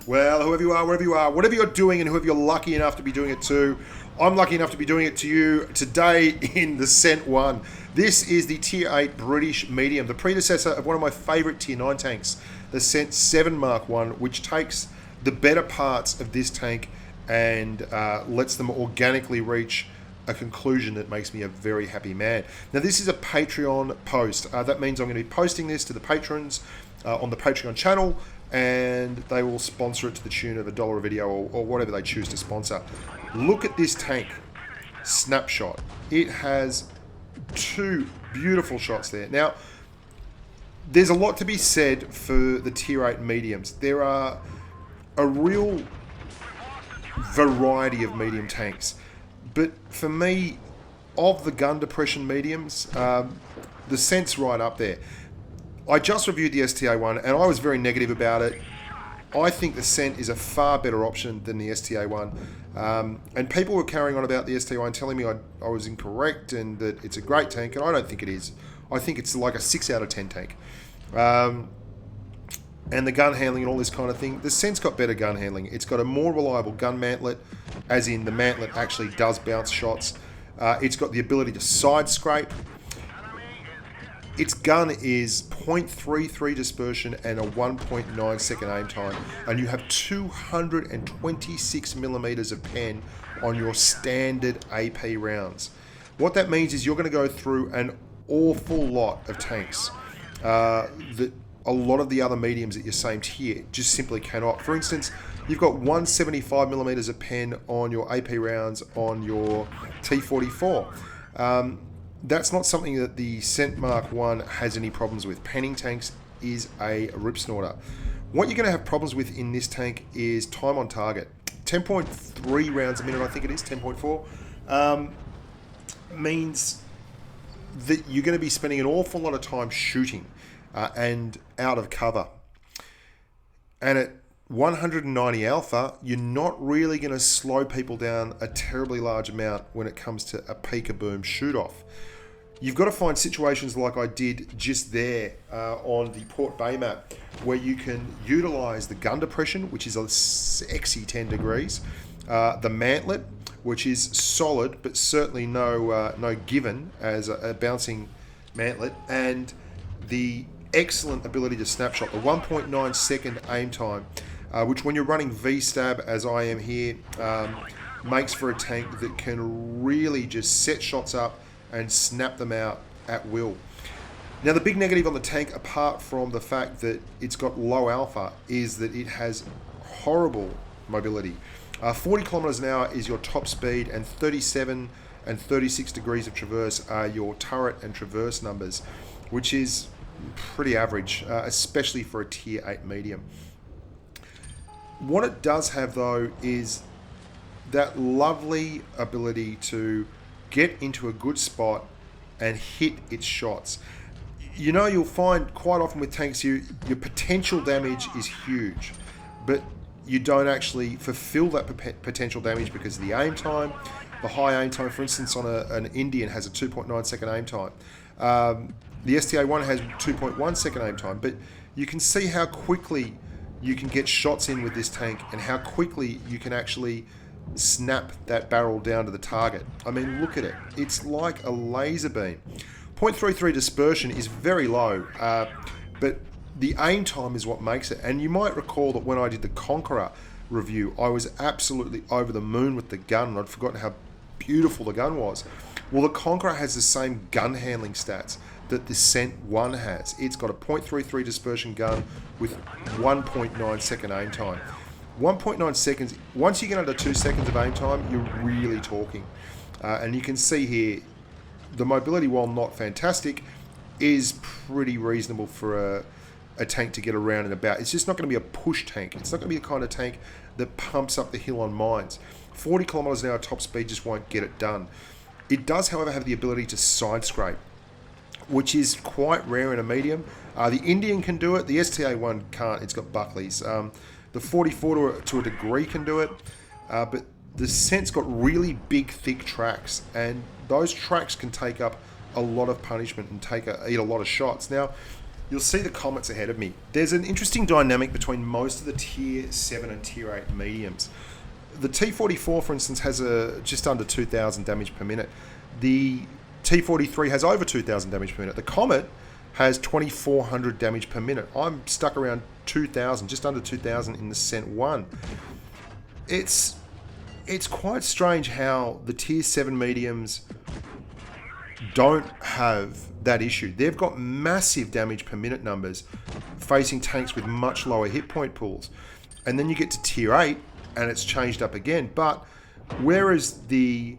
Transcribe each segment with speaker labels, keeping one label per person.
Speaker 1: Well, whoever you are, wherever you are, whatever you're doing and whoever you're lucky enough to be doing it to, I'm lucky enough to be doing it to you today in the Cent 1. This is the Tier 8 British medium, the predecessor of one of my favourite Tier 9 tanks, the Cent 7 Mark 1, which takes the better parts of this tank and lets them organically reach a conclusion that makes me a very happy man. Now, this is a Patreon post. That means I'm going to be posting this to the patrons on the Patreon channel, and they will sponsor it to the tune of $1 a video or whatever they choose to sponsor. Look at this tank snapshot. It has two beautiful shots there. Now, there's a lot to be said for the Tier 8 mediums. There are a real variety of medium tanks. But for me, of the gun depression mediums, the Cent's right up there. I just reviewed the STA one and I was very negative about it. I think the Cent is a far better option than the STA one. And people were carrying on about the STA one, telling me I was incorrect and that it's a great tank, and I don't think it is. I think it's like a 6 out of 10 tank. And the gun handling and all this kind of thing, the Cent's got better gun handling. It's got a more reliable gun mantlet, as in the mantlet actually does bounce shots. It's got the ability to side scrape. Its gun is 0.33 dispersion and a 1.9 second aim time, and you have 226 millimeters of pen on your standard AP rounds. What that means is you're going to go through an awful lot of tanks that a lot of the other mediums at your same tier just simply cannot. For instance, you've got 175 millimeters of pen on your AP rounds on your T44. That's not something that the Cent Mark 1 has any problems with. Penning tanks is a rip snorter. What you're going to have problems with in this tank is time on target. 10.3 rounds a minute, I think it is, 10.4, means that you're going to be spending an awful lot of time shooting and out of cover. And at 190 alpha, you're not really going to slow people down a terribly large amount when it comes to a peek-a-boom shoot-off. You've got to find situations like I did just there on the Port Bay map, where you can utilize the gun depression, which is a sexy 10 degrees, the mantlet, which is solid but certainly no given as a bouncing mantlet, and the excellent ability to snapshot, the 1.9 second aim time, which when you're running V-stab, as I am here, makes for a tank that can really just set shots up and snap them out at will. Now, the big negative on the tank, apart from the fact that it's got low alpha, is that it has horrible mobility. 40 kilometers an hour is your top speed, and 37 and 36 degrees of traverse are your turret and traverse numbers, which is pretty average, especially for a Tier 8 medium. What it does have, though, is that lovely ability to get into a good spot and hit its shots. You know, you'll find quite often with tanks, your potential damage is huge, but you don't actually fulfill that potential damage because of the aim time. The high aim time, for instance, on an Indian has a 2.9 second aim time. The STA1 has 2.1 second aim time, but you can see how quickly you can get shots in with this tank and how quickly you can actually snap that barrel down to the target. I mean, look at it. It's like a laser beam. 0.33 dispersion is very low, but the aim time is what makes it. And you might recall that when I did the Conqueror review, I was absolutely over the moon with the gun, and I'd forgotten how beautiful the gun was. Well, the Conqueror has the same gun handling stats that the Cent 1 has. It's got a 0.33 dispersion gun with 1.9 second aim time. 1.9 seconds, once you get under 2 seconds of aim time, you're really talking. And you can see here, the mobility, while not fantastic, is pretty reasonable for a tank to get around and about. It's just not going to be a push tank. It's not going to be the kind of tank that pumps up the hill on mines. 40 kilometers an hour top speed just won't get it done. It does, however, have the ability to side scrape, which is quite rare in a medium. The Indian can do it. The STA1 can't. It's got Buckley's. The The 44 to a degree can do it, but the Cent's got really big, thick tracks, and those tracks can take up a lot of punishment and eat a lot of shots. Now, you'll see the comments ahead of me. There's an interesting dynamic between most of the Tier 7 and Tier 8 mediums. The T44, for instance, has just under 2,000 damage per minute. The T43 has over 2,000 damage per minute. The Comet has 2,400 damage per minute. I'm stuck around 2,000, just under 2,000 in the Cent 1. It's quite strange how the Tier 7 mediums don't have that issue. They've got massive damage per minute numbers facing tanks with much lower hit point pools. And then you get to Tier 8 and it's changed up again. But whereas the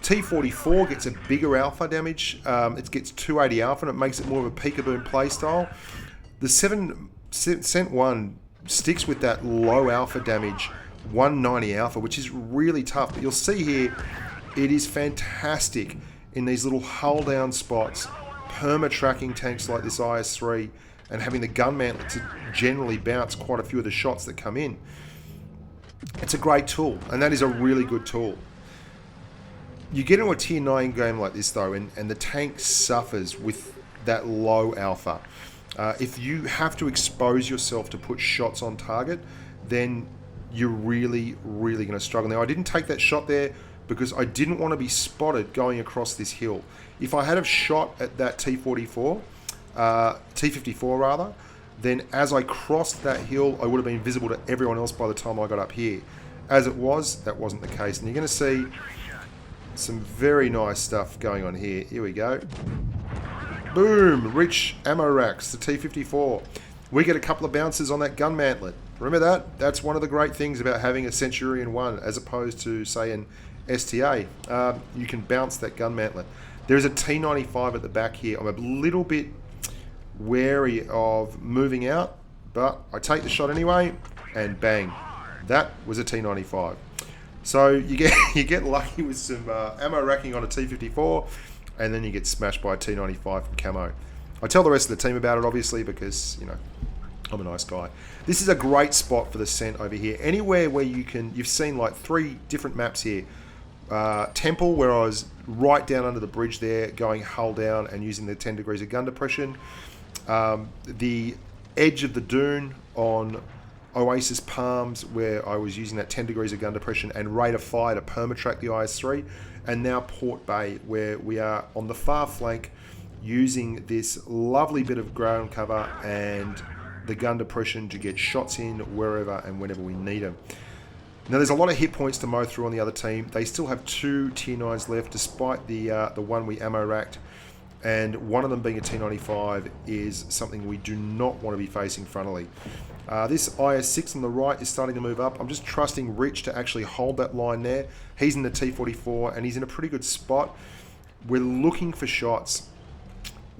Speaker 1: T44 gets a bigger alpha damage, it gets 280 alpha and it makes it more of a peekaboo playstyle, the Cent 1 sticks with that low alpha damage, 190 alpha, which is really tough. But you'll see here, it is fantastic in these little hull down spots, perma-tracking tanks like this IS-3 and having the gun mantlet to generally bounce quite a few of the shots that come in. It's a great tool, and that is a really good tool. You get into a Tier 9 game like this though, and the tank suffers with that low alpha. If you have to expose yourself to put shots on target, then you're really, really going to struggle. Now, I didn't take that shot there because I didn't want to be spotted going across this hill. If I had have shot at that T54 rather, then as I crossed that hill, I would have been visible to everyone else by the time I got up here. As it was, that wasn't the case. And you're going to see some very nice stuff going on here. Here we go. Boom! Rich ammo racks, the T54. We get a couple of bounces on that gun mantlet. Remember that? That's one of the great things about having a Centurion 1 as opposed to, say, an STA. You can bounce that gun mantlet. There's a T95 at the back here. I'm a little bit wary of moving out, but I take the shot anyway, and bang. That was a T95. So you get lucky with some ammo racking on a T54, and then you get smashed by a T95 from camo. I tell the rest of the team about it, obviously, because, you know, I'm a nice guy. This is a great spot for the Cent over here. Anywhere where you've seen like 3 different maps here. Temple, where I was right down under the bridge there, going hull down and using the 10 degrees of gun depression. The edge of the dune on Oasis Palms, where I was using that 10 degrees of gun depression and rate of fire to permatrack the IS-3. And now Port Bay, where we are on the far flank using this lovely bit of ground cover and the gun depression to get shots in wherever and whenever we need them. Now, there's a lot of hit points to mow through on the other team. They still have 2 Tier 9s left, despite the one we ammo racked. And one of them being a T95 is something we do not want to be facing frontally. This IS-6 on the right is starting to move up. I'm just trusting Rich to actually hold that line there. He's in the T44 and he's in a pretty good spot. We're looking for shots.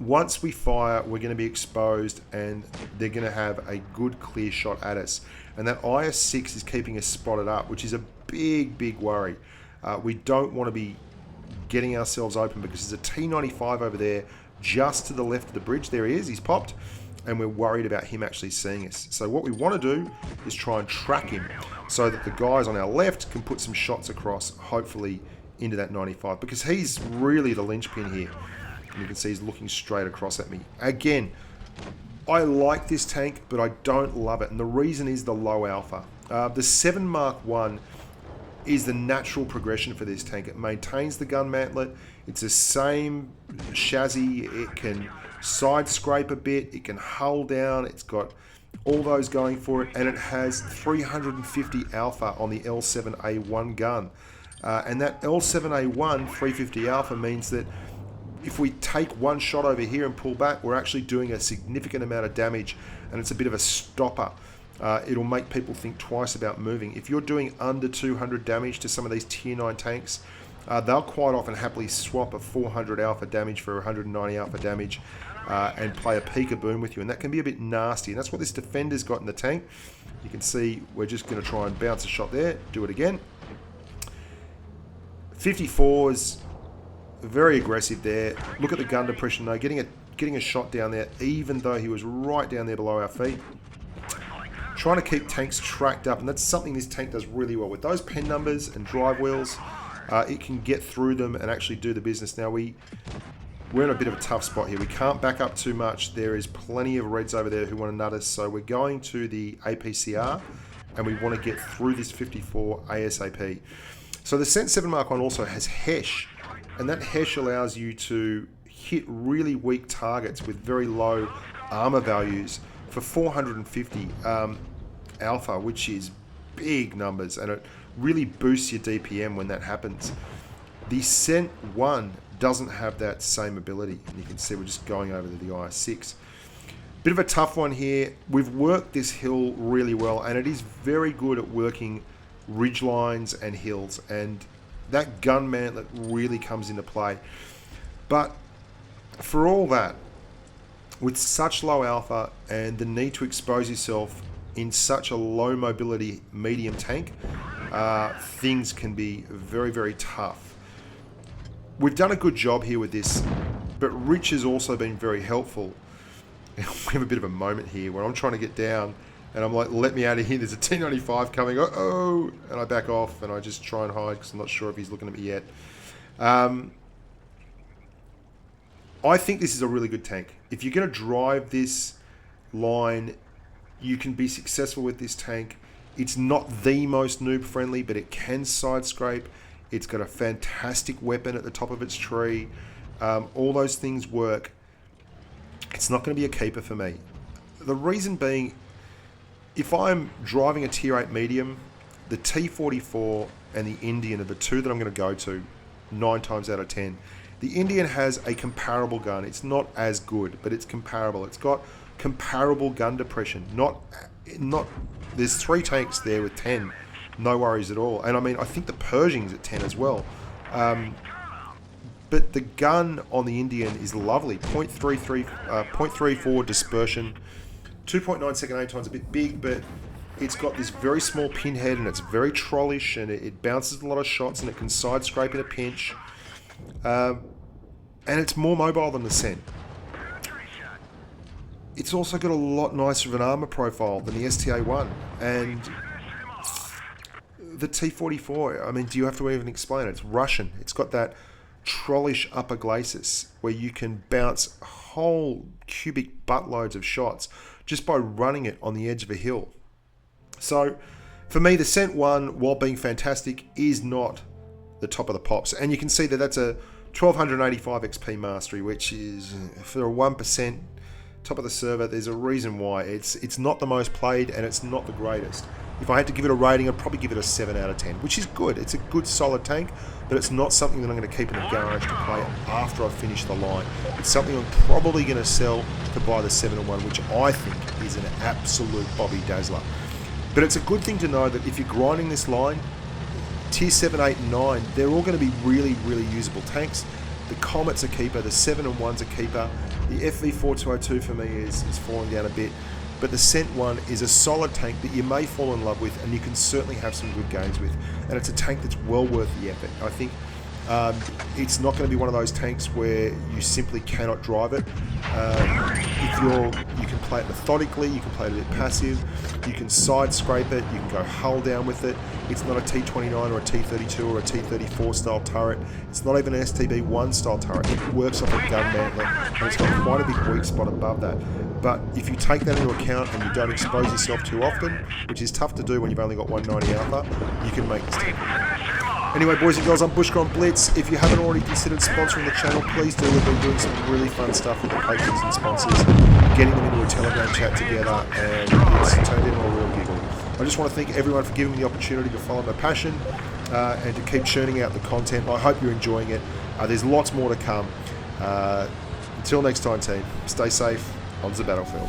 Speaker 1: Once we fire, we're going to be exposed and they're going to have a good clear shot at us. And that IS-6 is keeping us spotted up, which is a big, big worry. We don't want to be getting ourselves open because there's a T95 over there just to the left of the bridge. There he is, he's popped, and we're worried about him actually seeing us. So what we want to do is try and track him so that the guys on our left can put some shots across, hopefully into that 95, because he's really the linchpin here. And you can see he's looking straight across at me. Again, I like this tank, but I don't love it. And the reason is the low alpha. The 7 Mark 1 is the natural progression for this tank. It maintains the gun mantlet. It's the same chassis. It can side scrape a bit. It can hull down. It's got all those going for it. And it has 350 alpha on the L7A1 gun. And that L7A1 350 alpha means that if we take one shot over here and pull back, we're actually doing a significant amount of damage, and it's a bit of a stopper. It'll make people think twice about moving. If you're doing under 200 damage to some of these Tier 9 tanks, they'll quite often happily swap a 400 alpha damage for 190 alpha damage and play a peekaboo with you, and that can be a bit nasty. And that's what this Defender's got in the tank. You can see we're just going to try and bounce a shot there. Do it again. 54s. Very aggressive there. Look at the gun depression though, getting a shot down there, even though he was right down there below our feet. trying to keep tanks tracked up, and that's something this tank does really well. With those pen numbers and drive wheels, it can get through them and actually do the business. Now, we're in a bit of a tough spot here. We can't back up too much. There is plenty of reds over there who want to nut us, so we're going to the APCR, and we want to get through this 54 ASAP. So the Cent 7 Mark 1 also has Hesh, and that Hesh allows you to hit really weak targets with very low armor values for 450 alpha, which is big numbers, and it really boosts your DPM when that happens. The Cent 1 doesn't have that same ability, and you can see we're just going over to the IS6. Bit of a tough one here. We've worked this hill really well, and it is very good at working ridge lines and hills, and that gun mantlet really comes into play. But for all that, with such low alpha and the need to expose yourself in such a low mobility medium tank, things can be very, very tough. We've done a good job here with this, but Rich has also been very helpful. We have a bit of a moment here where I'm trying to get down, and I'm like, let me out of here, there's a T95 coming, uh-oh, and I back off, and I just try and hide because I'm not sure if he's looking at me yet. I think this is a really good tank. If you're going to drive this line, you can be successful with this tank. It's not the most noob friendly, but it can side scrape. It's got a fantastic weapon at the top of its tree. All those things work. It's not going to be a keeper for me. The reason being, if I'm driving a tier 8 medium, the T44 and the Indian are the two that I'm going to go to 9 times out of 10. The Indian has a comparable gun. It's not as good, but it's comparable. It's got comparable gun depression. Not. There's 3 tanks there with 10. No worries at all. And I mean, I think the Pershing's at 10 as well. But the gun on the Indian is lovely. 0.34 dispersion. 2.9 second aim time's a bit big, but it's got this very small pinhead, and it's very trollish, and it bounces a lot of shots, and it can side scrape in a pinch. And it's more mobile than the Cent. It's also got a lot nicer of an armor profile than the STA1. And the T44, I mean, do you have to even explain it? It's Russian. It's got that trollish upper glacis where you can bounce whole cubic buttloads of shots just by running it on the edge of a hill. So for me, the Cent 1, while being fantastic, is not the top of the pops. And you can see that that's a 1285 XP mastery, which is, for a 1% top of the server, there's a reason why. It's not the most played, and it's not the greatest. If I had to give it a rating, I'd probably give it a 7 out of 10, which is good. It's a good solid tank, but it's not something that I'm going to keep in the garage to play after I've finished the line. It's something I'm probably going to sell to buy the 7-1, which I think is an absolute Bobby Dazzler. But it's a good thing to know that if you're grinding this line, Tier 7, 8, and 9, they're all going to be really, really usable tanks. The Comet's a keeper, the 7-1's a keeper. The FV4202 for me is falling down a bit. But the Cent 1 is a solid tank that you may fall in love with, and you can certainly have some good games with. And it's a tank that's well worth the effort. I think it's not going to be one of those tanks where you simply cannot drive it. You can play it methodically, you can play it a bit passive, you can side scrape it, you can go hull down with it. It's not a T29 or a T32 or a T34 style turret. It's not even an STB1 style turret. It works off a gun mantlet, and it's got quite a big weak spot above that. But if you take that into account and you don't expose yourself too often, which is tough to do when you've only got 190 alpha, you can make this tank. Anyway, boys and girls, I'm Bushka on Blitz. If you haven't already considered sponsoring the channel, please do. We've been doing some really fun stuff with the patrons and sponsors, getting them into a Telegram chat together, and it's turned into a real giggle. I just want to thank everyone for giving me the opportunity to follow my passion and to keep churning out the content. I hope you're enjoying it. There's lots more to come. Until next time, team, stay safe on the battlefield.